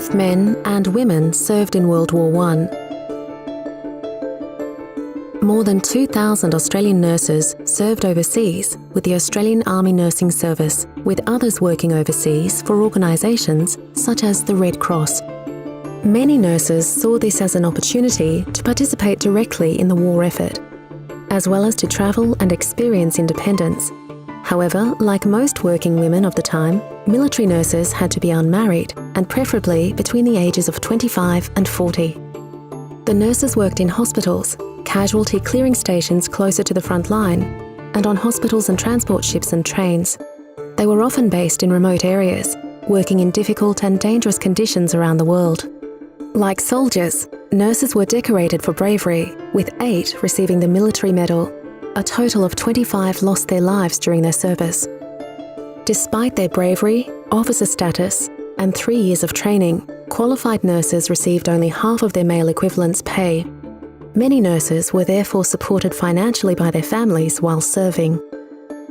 Both men and women served in World War I. More than 2,000 Australian nurses served overseas with the Australian Army Nursing Service, with others working overseas for organisations such as the Red Cross. Many nurses saw this as an opportunity to participate directly in the war effort, as well as to travel and experience independence. However, like most working women of the time, military nurses had to be unmarried and preferably between the ages of 25 and 40. The nurses worked in hospitals, casualty clearing stations closer to the front line, and on hospitals and transport ships and trains. They were often based in remote areas, working in difficult and dangerous conditions around the world. Like soldiers, nurses were decorated for bravery, with 8 receiving the military medal. A total of 25 lost their lives during their service. Despite their bravery, officer status, and 3 years of training, qualified nurses received only half of their male equivalent's pay. Many nurses were therefore supported financially by their families while serving.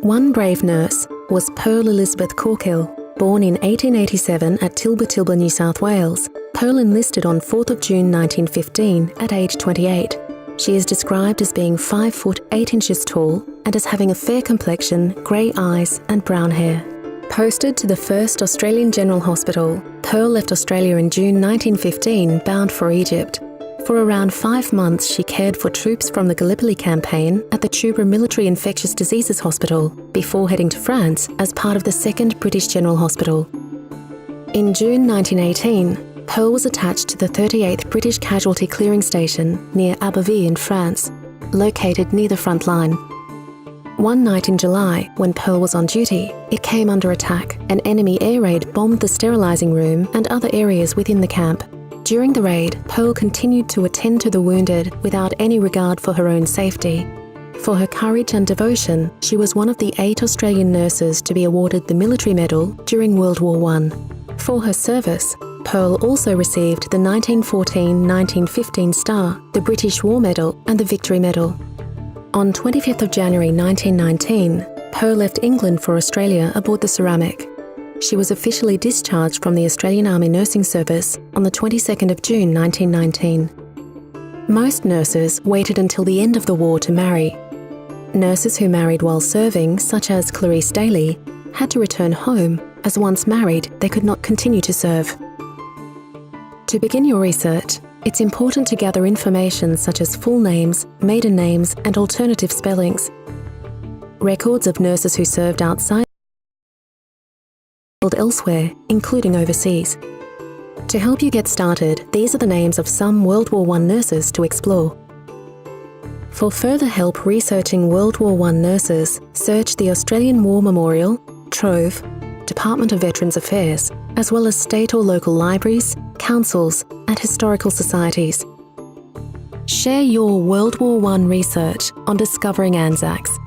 One brave nurse was Pearl Elizabeth Corkill. Born in 1887 at Tilba, New South Wales, Pearl enlisted on 4th of June 1915 at age 28. She is described as being 5 foot 8 inches tall and as having a fair complexion, grey eyes and brown hair. Posted to the 1st Australian General Hospital, Pearl left Australia in June 1915 bound for Egypt. For around 5 months she cared for troops from the Gallipoli campaign at the Tubra Military Infectious Diseases Hospital before heading to France as part of the 2nd British General Hospital. In June 1918, Pearl was attached to the 38th British Casualty Clearing Station near Abbeville in France, located near the front line. One night in July, when Pearl was on duty, it came under attack. An enemy air raid bombed the sterilising room and other areas within the camp. During the raid, Pearl continued to attend to the wounded without any regard for her own safety. For her courage and devotion, she was one of the 8 Australian nurses to be awarded the Military Medal during World War I. For her service, Pearl also received the 1914-1915 Star, the British War Medal and the Victory Medal. On 25th of January 1919, Pearl left England for Australia aboard the Ceramic. She was officially discharged from the Australian Army Nursing Service on the 22nd of June 1919. Most nurses waited until the end of the war to marry. Nurses who married while serving, such as Clarice Daly, had to return home, as once married, they could not continue to serve. To begin your research, it's important to gather information such as full names, maiden names, and alternative spellings. Records of nurses who served outside elsewhere, including overseas. To help you get started, these are the names of some World War I nurses to explore. For further help researching World War I nurses, search the Australian War Memorial, Trove, Department of Veterans Affairs, as well as state or local libraries, councils, and historical societies. Share your World War I research on Discovering Anzacs.